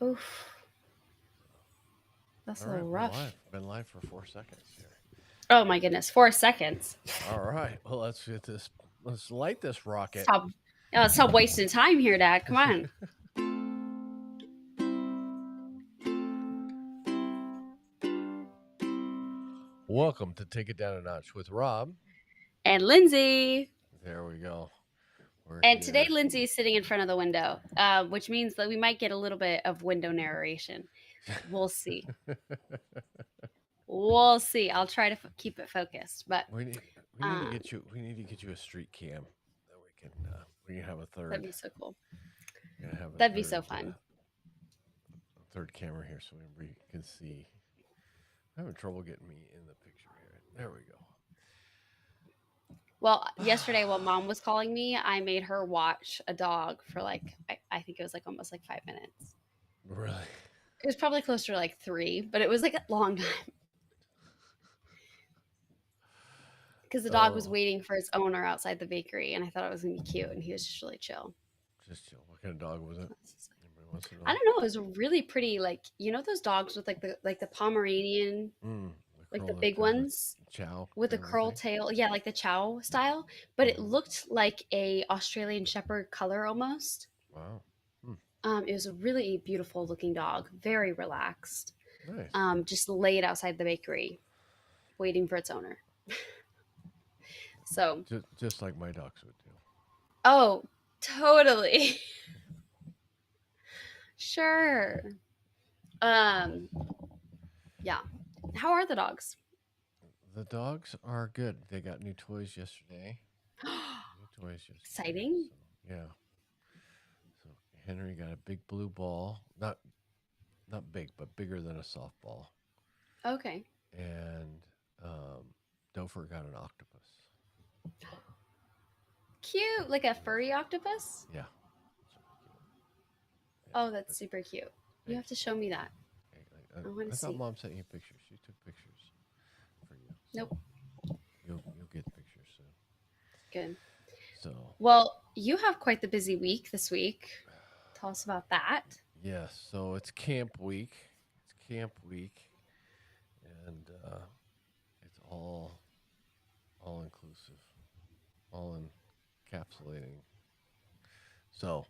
Oof. That's All a right, little we're live. rough. Been live for 4 seconds here. Oh my goodness, 4 seconds. All right, well let's get this. Let's light this rocket. Stop. Stop wasting time here, Dad. Come on. Welcome to Take It Down a Notch with Rob. And Lindsay. There we go. We're And today, here. Lindsay is sitting in front of the window, which means that we might get a little bit of window narration. We'll see. We'll see. I'll try to keep it focused, but we need to get you. We need to get you a street cam that we can have a that'd third. be so cool. We're gonna have That'd be so fun. a third camera here so we can see. I'm having trouble getting me in the picture here. There we go. Well, yesterday while Mom was calling me, I made her watch a dog for I think it was like almost like 5 minutes. Really? It was probably closer to like 3, but it was like a long time because the dog was Oh, waiting for its owner outside the bakery, and I thought it was gonna be cute, and he was just really chill. just chill. What kind of dog was it? Anybody wants to I know? don't know. It was really pretty. Like those dogs with like the Pomeranian, The like the curl lip big kind of ones chow with the kind of a curl thing. tail. Yeah, like the Chow style, but it Mhm. looked like a Australian Shepherd color almost. Wow. Hmm. It was a really beautiful looking dog, very relaxed. Nice. Just laid outside the bakery, waiting for its owner. So, Just like my dogs would do. oh, totally, sure. Um, yeah. How are the dogs? The dogs are good. They got new toys yesterday. New toys yesterday. Exciting. So yeah. So Henry got a big blue ball. Not big, but bigger than a softball. Okay. And Dofer got an octopus. Cute, like a furry octopus. Yeah. Super cute. Yeah. Oh, that's But super cute. You hey, have to show me that. hey, I want I to thought see. Mom sent you pictures. She took pictures for you, Nope. so you'll get pictures soon. Good. So Well, you have quite the busy week this week. Tell us about that. yes, so it's camp week. It's camp week, and it's all inclusive, all encapsulating. So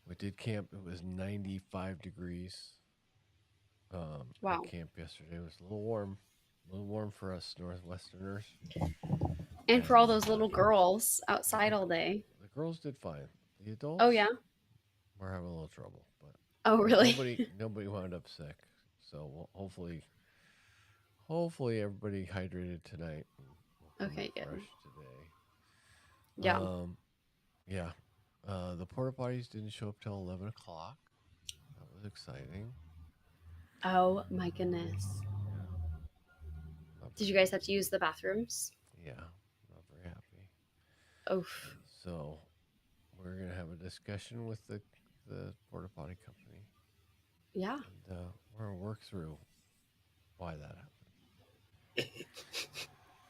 we did camp. It was 95 degrees at Wow. camp yesterday. It was a little warm for us Northwesterners, And for all and those little girls outside all day. the girls did fine. The Oh, adults yeah. were having a little trouble, but Oh, really? nobody wound up sick. So hopefully everybody hydrated tonight and will come out Okay, good. fresh today. Yeah. Um, yeah. The porta potties didn't show up till 11 o'clock. That was exciting. Oh, my goodness. Yeah, not Did very you guys have happy. to use the bathrooms? Yeah, not very happy. Oof. So we're gonna have a discussion with the porta potty company, Yeah. and we're gonna work through why that happened.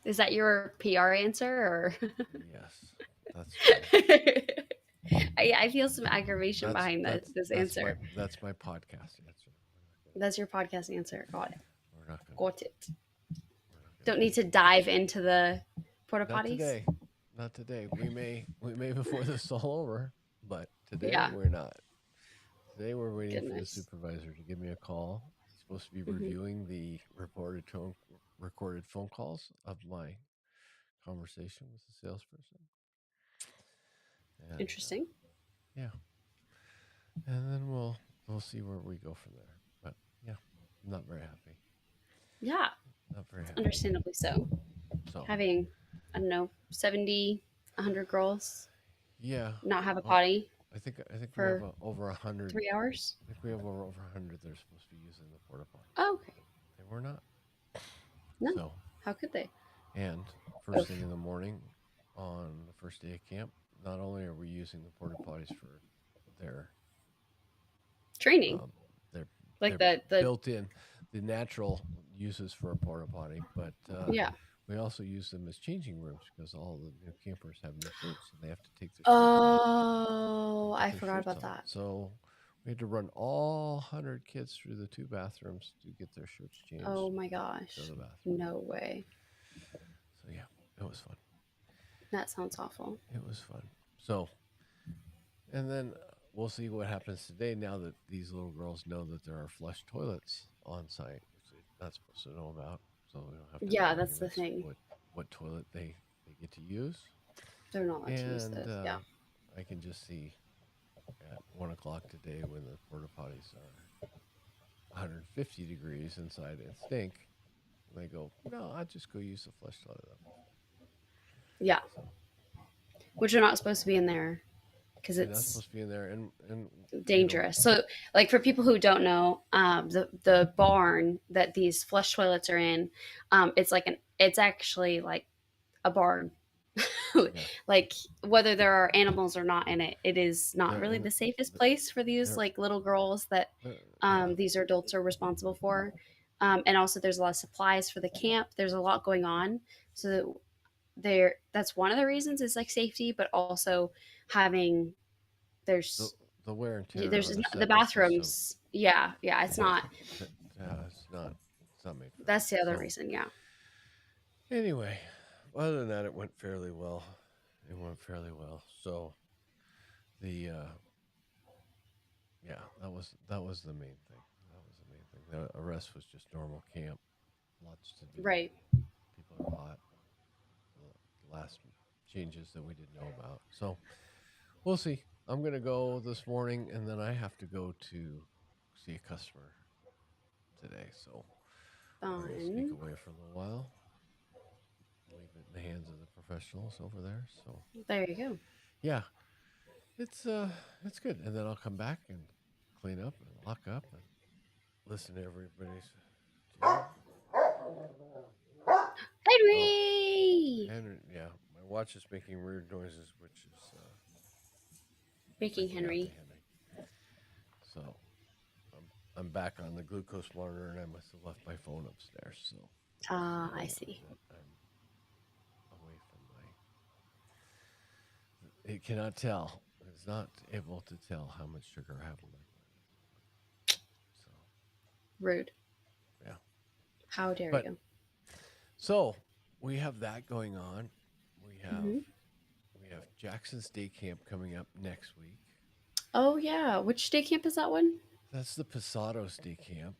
Is that your PR answer or? Yes, that's my I feel some aggravation behind this answer. that's my podcast answer. That's your podcast answer. Got it. We're not gonna Got it. we're not gonna Don't do need to dive into the porta not potties. today. Not today. We may before this is all over, but today Yeah. we're not. Today we're waiting for the Goodness. supervisor to give me a call. He's supposed to be Hmm. reviewing the recorded phone calls of my conversation with the salesperson, and Interesting. yeah, and then we'll see where we go from there. But yeah, I'm not very happy. Yeah. Not very happy. Understandably so. So Having, I don't know, 70, 100 girls yeah, not have a well, potty I think we have for over 100. 3 hours. I think we have over 100 that are supposed to be using the porta potties. Oh, okay. They were not. No. So, How could they? and first thing Oof. in the morning on the first day of camp, not only are we using the porta potties for their Training. um, their Like their the built in the natural uses for a porta potty, but yeah. we also use them as changing rooms because all the new campers have new shirts and they have to take their shirts off Oh, and put I their forgot shirts about on. that. So We had to run all 100 kids through the 2 bathrooms to get their shirts changed. Oh my to gosh. the bathroom. No way. So yeah, it was fun. That sounds awful. It was fun. So, and then we'll see what happens today now that these little girls know that there are flush toilets on site, which they're not supposed to know about. So we don't have to Yeah, have that's the arguments thing. what toilet they get to use. They're not allowed to use And this. Yeah. I can just see at 1 o'clock today when the porta potties are 150 degrees inside and stink. They go, no, I'll just go use the flush toilet. Yeah. So Which are not supposed to be in there because they're not it's supposed to be in there, and dangerous. So, like for people who don't know, the barn that these flush toilets are in, it's actually like a barn. Yeah, Like whether there are animals or not in it, it is not they're really in the safest the- place for these they're, like little girls that yeah. these adults are responsible for. And also, there's a lot of supplies for the camp. There's a lot going on, so that that's one of the reasons is like safety, but also having the there's the wear and tear there's on the the septic system. bathrooms. Yeah, it's not. It's not made for That's that. the other So reason. Yeah. anyway, other than that, it went fairly well. It went fairly well. So the yeah, that was the main thing. That was the main thing. The rest was just normal camp. Lots to do. Right. People are hot. The last changes that we didn't know about. So we'll see. I'm gonna go this morning, and then I have to go to see a customer today. So I'm gonna sneak Fun. away for a little while. Leave it in the hands of the professionals over there. So There you go. yeah, it's good. And then I'll come back and clean up and lock up and listen to everybody's. Oh, Henry and yeah, my watch is making weird noises, which is making waking up the Henry. Henry. So I'm back on the glucose monitor, and I must have left my phone upstairs. So Ah, I see. I'm away from my. It cannot tell. It's not able to tell how much sugar I have in my blood. So Rude. yeah. How dare But you? so we have that going on. We have Hmm. we have Jackson's Day Camp coming up next week. Oh yeah. Which day camp is that one? That's the Posados Day Camp,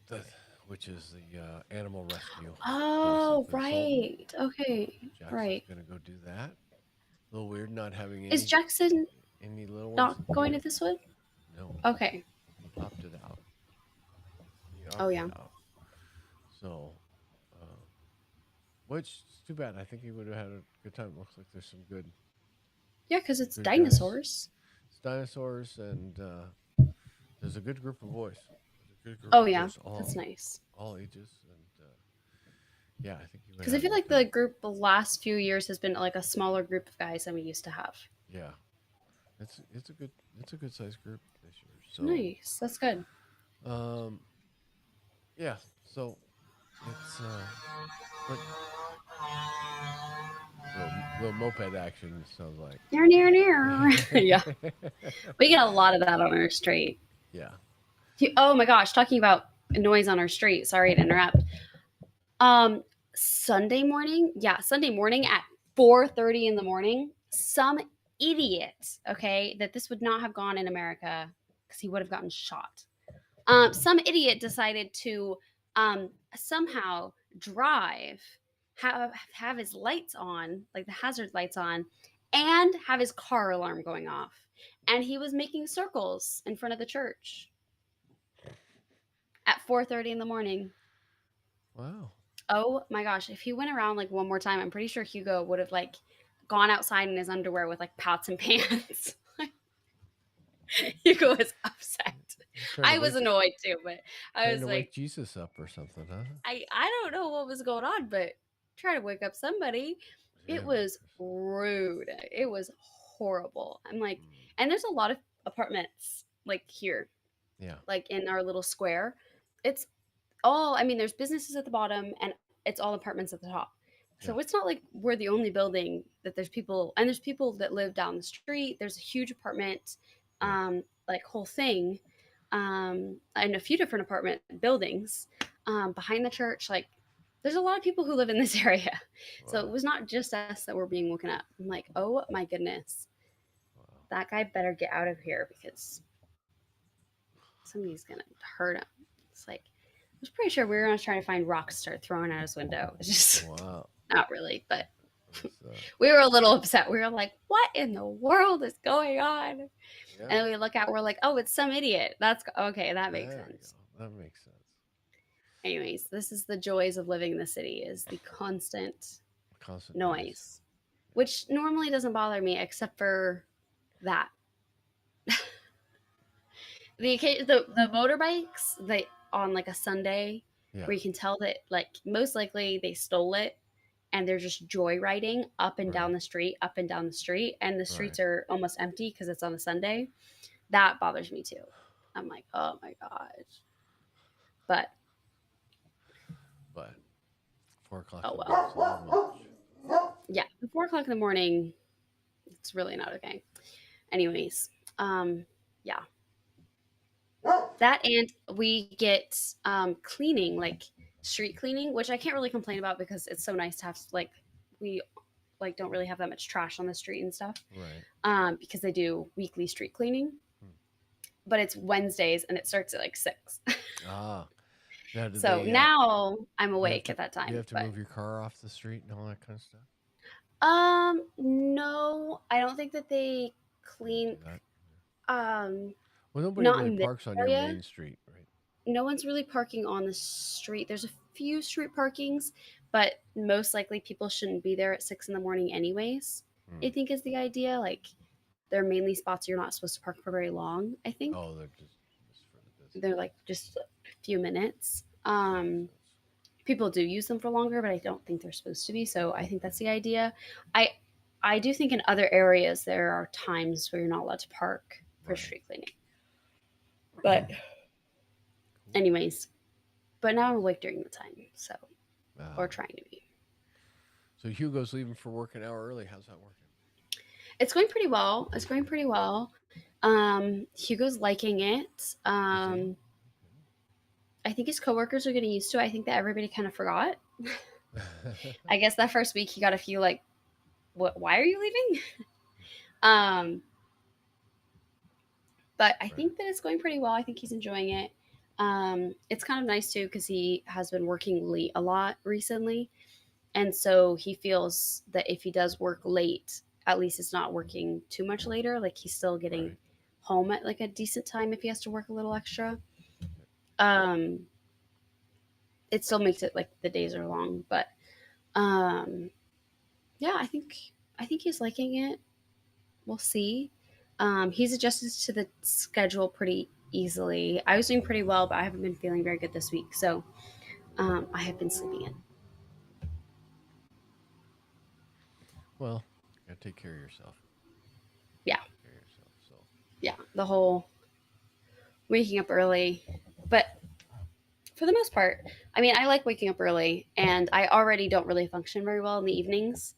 the, which is the animal rescue Oh basically. right. Okay. So Jackson's Right. gonna go do that. A little weird not having Is Jackson any little ones. not going to this one? No, Okay. he opted out. He Oh opted yeah. out. So, uh, which is too bad. I think he would have had a good time. Looks like there's some Yeah, because it's good guys. dinosaurs. It's dinosaurs, and there's a good group of boys. There's a good group Oh of yeah. boys, That's nice. all ages, and yeah, I think he would. Because I have feel a like good the group the last few years has been like a smaller group of guys than we used to have. yeah, it's a good sized group this year. So Nice. That's good. um yeah, so it's but little moped action sounds like. Near. Yeah. We get a lot of that on our street. Yeah. Oh my gosh, talking about noise on our street. Sorry to interrupt. Um, Sunday morning, Sunday morning at 4:30 in the morning, some idiot, okay, that this would not have gone in America because he would have gotten shot. Some idiot decided to somehow drive, have his lights on, like the hazard lights on, and have his car alarm going off. And he was making circles in front of the church at 4:30 in the morning. Wow. Oh my gosh, if he went around like one more time, I'm pretty sure Hugo would have like gone outside in his underwear with like pots and pans. Hugo was upset. I was annoyed too, but I trying was to like, wake Jesus up or something, huh? I don't know what was going on, but try to wake up somebody. Yeah. It was rude. It was horrible. I'm like, Mm, and there's a lot of apartments like here, yeah. like in our little square. It's all, I mean, there's businesses at the bottom and it's all apartments at the top. So Yeah. it's not like we're the only building that there's people, and there's people that live down the street. There's a huge apartment, Yeah. like whole thing in a few different apartment buildings behind the church. Like, there's a lot of people who live in this area. So it Wow. was not just us that were being woken up. I'm like, oh my goodness, Wow. that guy better get out of here because somebody's gonna hurt him. It's like, I was pretty sure we were gonna try to find rocks to start throwing out his window. It's just Wow. not really, but That's, we were a little upset. We were like, what in the world is going on? And yeah. then we look out, we're like, oh, it's some idiot. That's okay, that makes There we sense. go. That makes sense. Anyways, this is the joys of living in the city is the constant Constant noise. noise, which normally doesn't bother me except for that. The motorbikes they on like a Sunday Yeah. where you can tell that like most likely they stole it and they're just joyriding up and down Right. the street, up and down the street, and the streets Right. are almost empty because it's on a Sunday. That bothers me too. I'm like, oh my gosh. But But 4 o'clock oh in the well. morning is a little much. Yeah, 4 o'clock in the morning, it's really not okay. Anyways, yeah. That and we get cleaning, like street cleaning, which I can't really complain about because it's so nice to have like we like don't really have that much trash on the street and stuff. Right. Because they do weekly street cleaning, Hmm. but it's Wednesdays and it starts at like 6. Ah. Now, do So they? now I'm Do you have awake to? at that Do you time. have to But move your car off the street and all that kind of stuff? no, I don't think that they They don't clean do that. um Well, nobody not really in this parks on your area. main street, right? No one's really parking on the street. There's a few street parkings, but most likely people shouldn't be there at 6 in the morning anyways. Hmm. I think is the idea. Like they're mainly spots you're not supposed to park for very long, I think. Oh, they're just for the business. They're like just a few minutes. Makes sense. People do use them for longer, but I don't think they're supposed to be. So I think that's the idea. I I do think in other areas there are times where you're not allowed to park for Right. street cleaning. But Cool. anyways, but now I'm awake during the time, so or Ah. trying to be. So Hugo's leaving for work an hour early. How's that working? It's going pretty well. It's going pretty well. Hugo's liking it. Is he? I think his coworkers are getting used to it. I think that everybody kind of forgot. Okay. I guess that first week he got a few like, "What? Why are you leaving?" um, but I Right. think that it's going pretty well. I think he's enjoying it. It's kind of nice too because he has been working late a lot recently, and so he feels that if he does work late, at least it's not working too much later. Like he's still getting Right. home at like a decent time if he has to work a little extra. Um, it still makes it like the days are long, but um, yeah, I think he's liking it. We'll see. He's adjusted to the schedule pretty easily. I was doing pretty well, but I haven't been feeling very good this week, so I have been sleeping in. Well, you gotta take care of yourself. Yeah, Take care of yourself. So. yeah, the whole waking up early, but for the most part, I mean, I like waking up early, and I already don't really function very well in the evenings.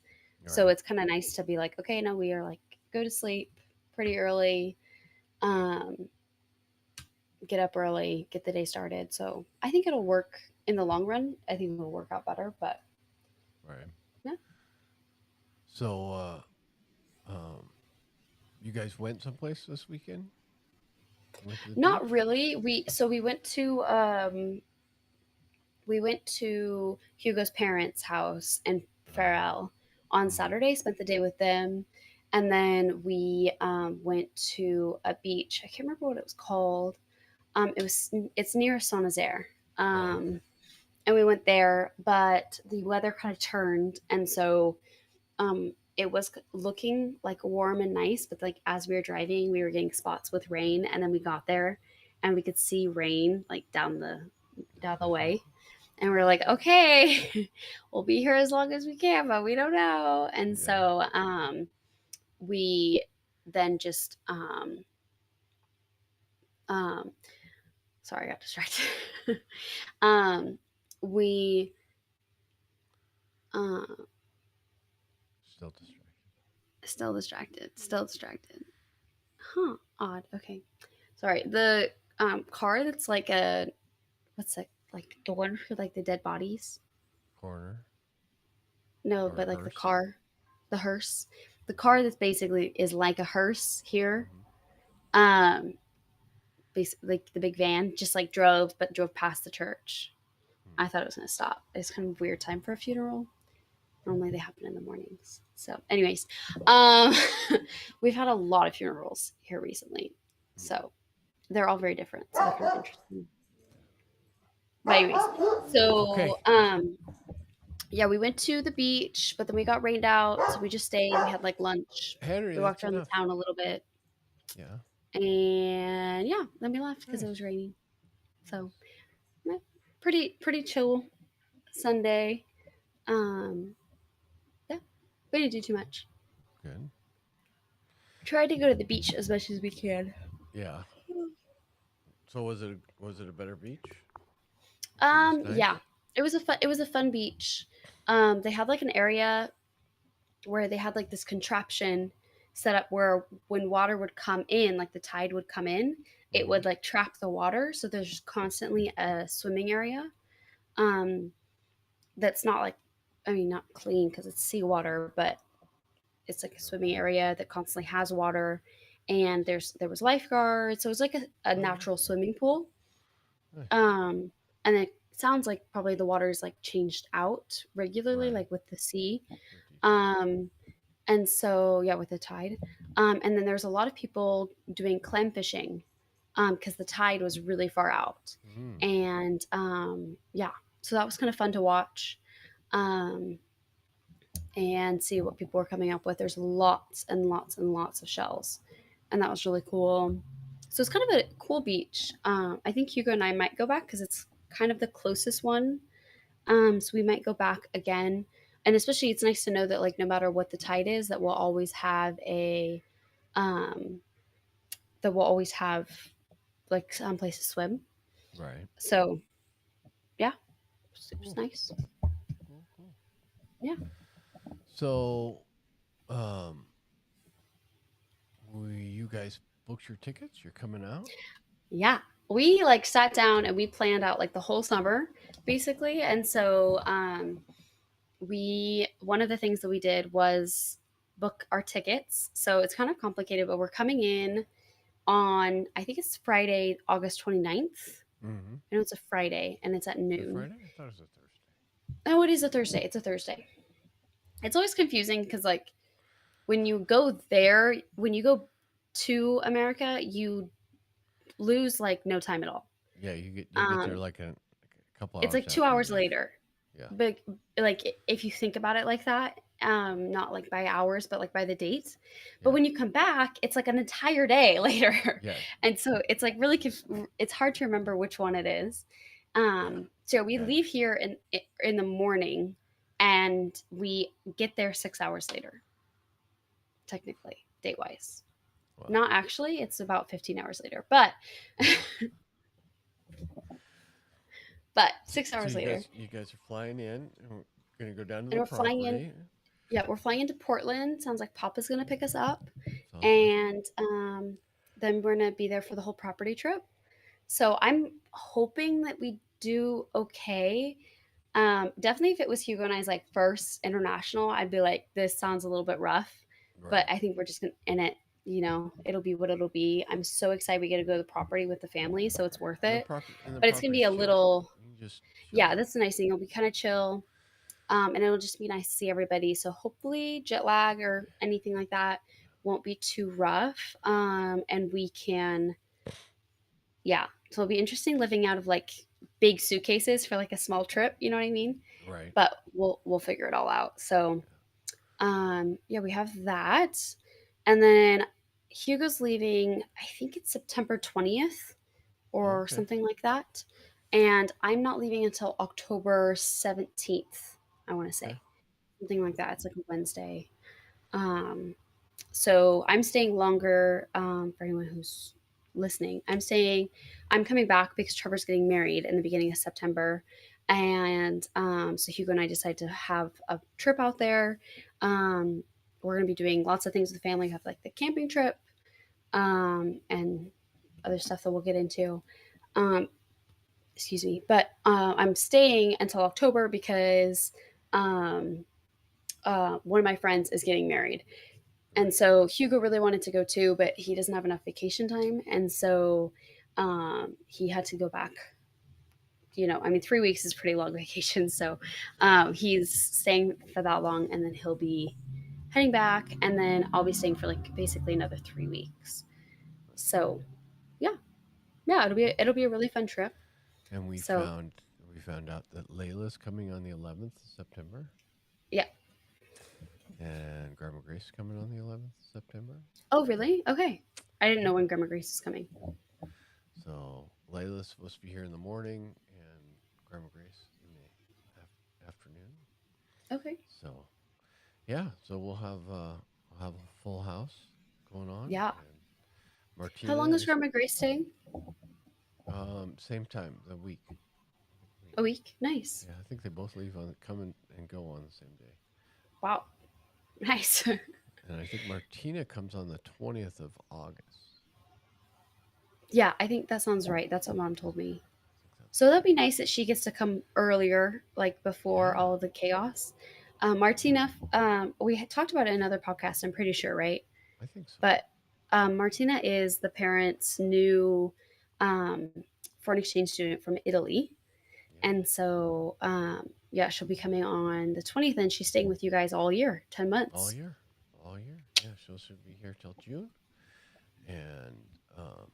So Right. it's kind of nice to be like, okay, no, we are like go to sleep pretty early, um, get up early, get the day started. So I think it'll work in the long run. I think it'll work out better. But Right. yeah, So, um, you guys went someplace this weekend? Went to the not beach? really. We went to Hugo's parents' house in Farrell on Mm, Saturday. Spent the day with them, and then we went to a beach. I can't remember what it was called. It's near Saint Nazaire. oh, okay. And we went there, but the weather kind of turned, and so it was looking like warm and nice, but like as we were driving, we were getting spots with rain, and then we got there, and we could see rain like down the way, and we are like, okay, we'll be here as long as we can, but we don't know, and Yeah. so we then just um, sorry, I got distracted. um, we uh, Still distracted. still distracted, still distracted. Huh, odd. Okay. sorry, the car that's like a what's it like the one for like the dead bodies? Corner No, or but like the hearse. car, the hearse, the car that's basically is like a hearse here. Hmm. Um, basically like the big van just like drove past the church. I thought it was gonna stop. It's kind of a weird time for a funeral. Normally they happen in the mornings. So, anyways, um, we've had a lot of funerals here recently. So they're all very different. So they're kind of interesting. But anyways, Okay, so yeah, we went to the beach, but then we got rained out, so we just stayed. We had like lunch. Henry, We walked that's around the enough. town a little bit, Yeah. and yeah, then we left because it was Nice. raining. So Nice. yeah, pretty chill Sunday. Um, yeah, we didn't do too much. Good. Tried to go to the beach as much as we can. Yeah. So was it a better beach? Was it as Yeah, nice? it was a fun beach. They had like an area where they had like this contraption set up where when water would come in, like the tide would come in, it Mm-hmm. would like trap the water. So there's constantly a swimming area. Um, that's not like, I mean, not clean because it's seawater, but it's like a swimming area that constantly has water. And there was lifeguards, so it was like a Oh, nice. natural swimming pool. Nice. Um, and it sounds like probably the water is like changed out regularly, Right. like with the sea. With each tide. Um, and so yeah, with the tide. And then there's a lot of people doing clam fishing because the tide was really far out. Mm. And yeah, so that was kind of fun to watch um, and see what people were coming up with. There's lots and lots and lots of shells, and that was really cool. So it's kind of a cool beach. I think Hugo and I might go back because it's kind of the closest one. So we might go back again. And especially it's nice to know that like no matter what the tide is, um that we'll always have like some place to swim. Right. So yeah, it was Cool. nice. Cool. Cool. Yeah. So, um, you guys booked your tickets? You're coming out? Yeah. We like sat down and we planned out like the whole summer basically. And so we one of the things that we did was book our tickets. So it's kind of complicated, but we're coming in on I think it's Friday, August 29th. Mm-hmm. I know it's a Friday and it's at Is it noon. Friday? I thought it was a Thursday. Oh, it is a Thursday. It's a Thursday. It's always confusing because like when you go to America, you lose like no time at all. Yeah, you'll get there Um, like a couple it's hours like two after you hours leave. later. Yeah. But like if you think about it like that, not like by hours, but like by the dates. But Yeah. when you come back, it's like an entire day later, Yeah. and so it's like really it's hard to remember which one it is. Yeah. So we Yeah. leave here in the morning, and we get there 6 hours later, technically date wise. Well. Not actually, it's about 15 hours later, but Yeah. but So, six so hours later, you guys are flying in, and we're gonna go down to and the we're flying in. property. Yeah, we're flying into Portland. Sounds like Papa's gonna pick us up, Sounds like it. and then we're gonna be there for the whole property trip. So I'm hoping that we do okay. Definitely, if it was Hugo and I's like first international, I'd be like, this sounds a little bit rough. But Right. I think we're just gonna in it. It'll be what it'll be. I'm so excited we get to go to the property with the family, so it's worth it. And the But it's gonna be property's a chill. little, You can just chill yeah, there. that's the nice thing. It'll be kind of chill. And it'll just be nice to see everybody. So hopefully, jet lag or anything like that won't be too rough. And we can, yeah. So it'll be interesting living out of like big suitcases for like a small trip. You know what I mean? Right. But we'll figure it all out. So Yeah. yeah, we have that, and then Hugo's leaving. I think it's September 20th or Okay. something like that, and I'm not leaving until October 17th. I want to Okay. say something like that. It's like a Wednesday. Um, so I'm staying longer. For anyone who's listening, I'm coming back because Trevor's getting married in the beginning of September, and so Hugo and I decided to have a trip out there. Um, we're going to be doing lots of things with the family. We have like the camping trip, and other stuff that we'll get into. Um, excuse me, but I'm staying until October because um, one of my friends is getting married. And Right. so Hugo really wanted to go too, but he doesn't have enough vacation time. And so he had to go back. I mean, 3 weeks is pretty long vacation. So he's staying for that long, and then he'll be heading back. And then I'll be staying for like basically another 3 weeks. So yeah, yeah, it'll be a really fun trip. And So we found out that Layla's coming on the 11th of September, yeah. and Grandma Grace is coming on the 11th of September. Oh, really? Okay. I didn't know when Grandma Grace is coming. So Layla's supposed to be here in the morning, and Grandma Grace in the afternoon. Okay. So yeah, so we'll have a full house going on, Yeah. and How Martina long is is Grandma Grace staying? same time the week. A week. Nice. Yeah, I think they both leave on come and go on the same day. Wow. Nice. And I think Martina comes on the 20th of August. Yeah, I think that sounds right. That's what Mom told me. I think that's So that'd be nice that she gets to come earlier, like before yeah, all the chaos. Martina, we had talked about it in another podcast, I'm pretty sure, right? I think so. But Martina is the parents' new um, foreign exchange student from Italy. Yeah, And so, yeah, she'll be coming on the 20th, and she's staying with you guys all year, 10 all months. year, all year. Yeah, she should be here till June, and um,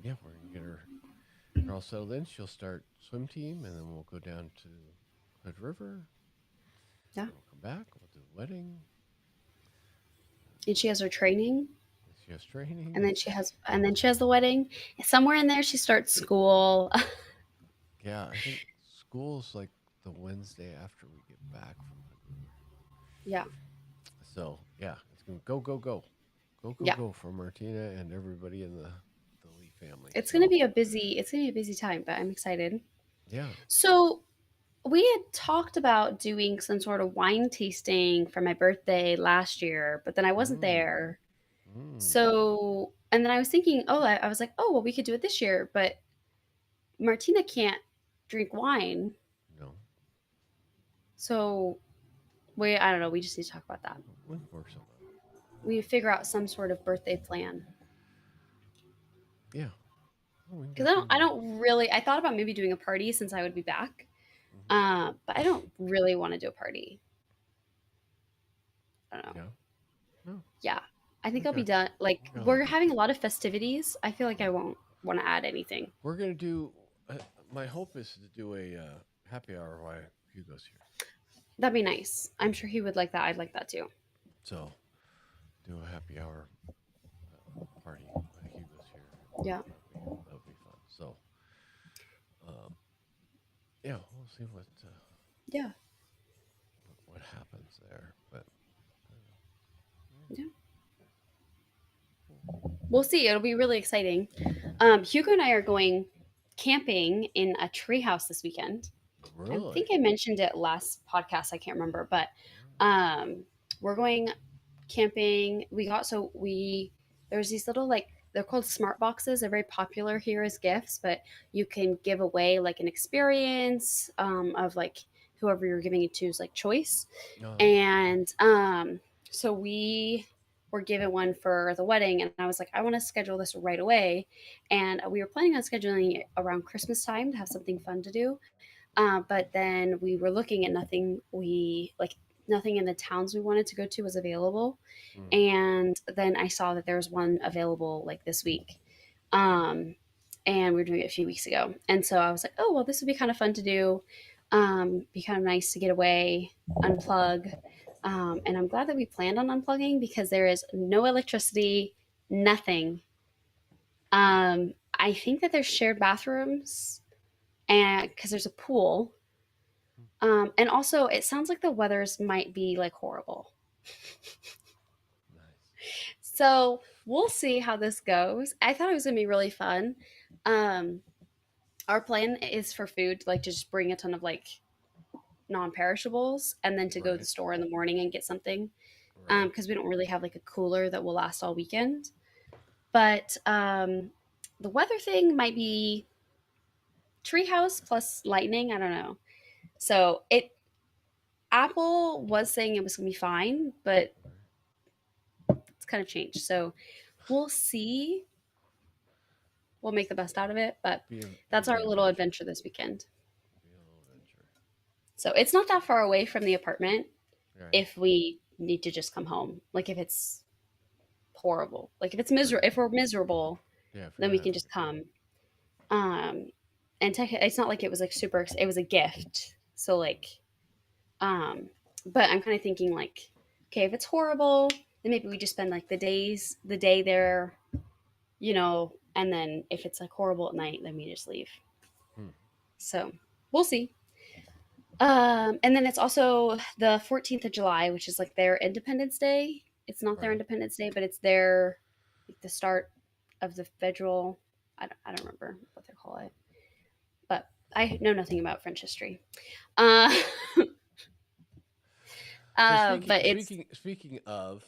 yeah, we're gonna get her all settled in. She'll start swim team, and then we'll go down to Hood River. Yeah. Then we'll come back. We'll do the wedding. And she has her training, She has training, and and then she has the wedding. Somewhere in there, she starts school. yeah, I think school's like the Wednesday after we get back from Hood River. Yeah. So yeah, it's gonna go go go, go go Yeah. go for Martina and everybody in the Lee family. It's gonna So be a busy. It's gonna be a busy time, but I'm excited. yeah, So we had talked about doing some sort of wine tasting for my birthday last year, but then I wasn't mm, there. mm, So, and then I was thinking, oh, I was like, oh, well, we could do it this year, but Martina can't drink wine. no, So I don't know. We just need to talk about that. we can work something out. We need to figure out some sort of birthday plan. Yeah, we can Because I don't, definitely I do that. don't really, I thought about maybe doing a party since I would be back. Hmm. But I don't really want to do a party. I don't know. Yeah, no, Yeah. I think I'll be okay, done. Like, I'll we're help you. having a lot of festivities. I feel like I won't want to add anything. We're gonna do. My hope is to do a happy hour while Hugo's here. That'd be nice. I'm sure he would like that. I'd like that too. So do a happy hour party while Hugo's here. Yeah. That'll be fun. So um, yeah, we'll see Yeah. what happens there. But Yeah. We'll see. It'll be really exciting. Hugo and I are going camping in a treehouse this weekend. I think really, I mentioned it last podcast. I can't remember, but um, we're going camping. There's these little, like, they're called smart boxes. They're very popular here as gifts, but you can give away like an experience of like whoever you're giving it to is like choice. no, And so we were given one for the wedding, and I was like, I want to schedule this right away. And we were planning on scheduling it around Christmas time to have something fun to do. But then we were looking at nothing in the towns we wanted to go to was available. mm, And then I saw that there was one available like this week. Um, and we were doing it a few weeks ago. And so I was like, oh, well, this would be kind of fun to do. Be kind of nice to get away, unplug. And I'm glad that we planned on unplugging because there is no electricity, nothing. I think that there's shared bathrooms and because there's a pool. And also, it sounds like the weathers might be like horrible. nice. So we'll see how this goes. I thought it was gonna be really fun. Um, our plan is for food, like to just bring a ton of like non-perishables, and then to go to the Right, store in the morning and get something. right. Because we don't really have like a cooler that will last all weekend. But the weather thing might be treehouse plus lightning. I don't know. So it Apple was saying it was gonna be fine, but it's kind of changed. So we'll see. We'll make the best out of it. But Be that's our the little adventure. adventure this weekend. Be a little adventure. So it's not that far away from the apartment Right. if we need to just come home. Like if it's horrible. Like Right. if we're miserable, Yeah, if you're then we not can having just come. Um and it's not like it was like super it was a gift. So like um but I'm kind of thinking like okay, if it's horrible, then maybe we just spend like the day there, and then if it's like horrible at night, then we just leave. hmm. So, we'll see. And then it's also the 14th of July, which is like their Independence Day. It's not their Right. Independence Day, but it's their like the start of the federal. I don't remember what they call it, but I know nothing about French history. Uh, So but it's speaking of,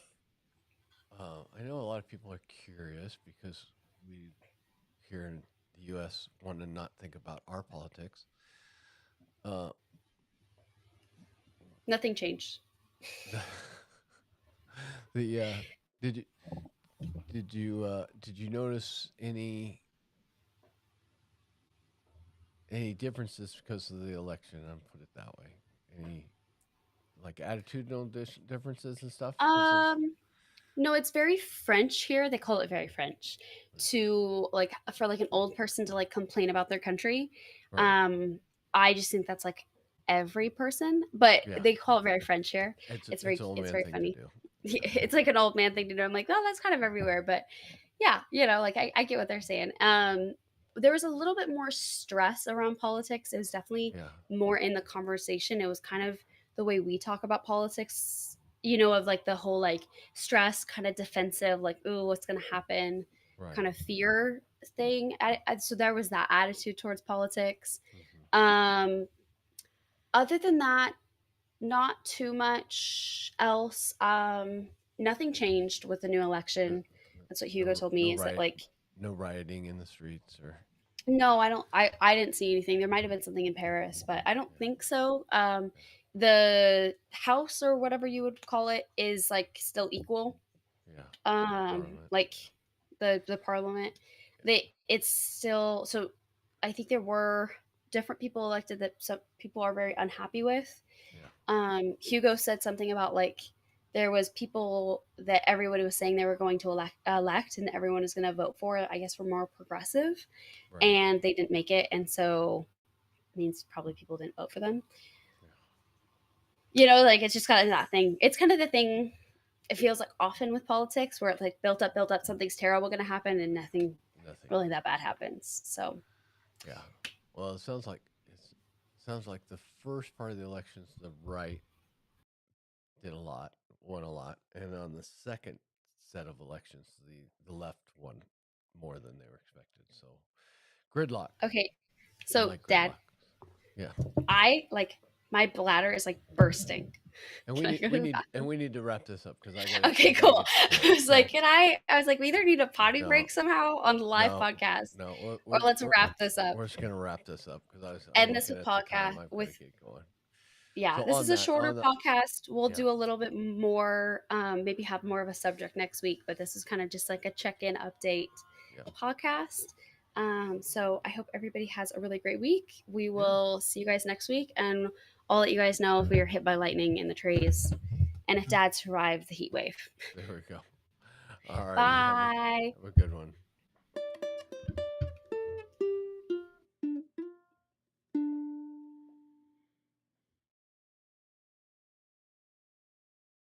I know a lot of people are curious because we here in the U.S. want to not think about our politics. Uh, nothing changed. the the did you did you notice any differences because of the election? I'll put it that way. Any like attitudinal differences and stuff because of Um, No, it's very French here. They call it very French to like for like an old person to like complain about their country. right? Um, I just think that's like every person, but Yeah, they call it very French here. it's an old It's man very thing to funny. do. It's like an old man thing to do. I'm like, oh, that's kind of everywhere, but yeah, like I get what they're saying. There was a little bit more stress around politics. It was definitely Yeah, more in the conversation. It was kind of the way we talk about politics, of like the whole like stress, kind of defensive, like, ooh, what's going to happen, right. kind of fear thing. So there was that attitude towards politics. Hmm. Um, Other than that, not too much else. Nothing changed with the new No, election. That's what Hugo no, told no me is that riot, like no rioting in the streets or no, I don't I didn't see anything. There might have been something in Paris, but I don't yeah, think so. The house or whatever you would call it is like still equal. yeah. The parliament. Like the parliament. Yeah, It's still so I think there were different people elected that some people are very unhappy with. yeah, Hugo said something about like there was people that everybody was saying they were going to elect and everyone was going to vote for. I guess were more progressive, right. and they didn't make it, and so it means probably people didn't vote for them. Yeah, Like it's just kind of that thing. It's kind of the thing. It feels like often with politics where it's like built up, something's terrible going to happen, and nothing nothing. really that bad happens. So Yeah. Well, it sounds like the first part of the elections, the right did a lot, won a lot, and on the second set of elections, the left won more than they were expected. So gridlock. okay, I so like Dad, gridlock. Yeah, I like my bladder is like bursting. and Can I go to the bathroom? we need to wrap this up because I Okay, gotta cool. get to I bed. was like, can I? I was like, we either need a potty No, break somehow on the live no, podcast, no. or let's wrap this up. We're just gonna wrap this up because I'm End this looking with at the time. podcast I've got to with get going. yeah. So This is a shorter on that, podcast. We'll yeah, do a little bit more. Maybe have more of a subject next week, but this is kind of just like a check-in update yeah, podcast. So I hope everybody has a really great week. We yeah. will see you guys next week, and I'll let you guys know if we are hit by lightning in the trees and if Dad survived the heat wave. There we go. All righty. Bye. Have a good one.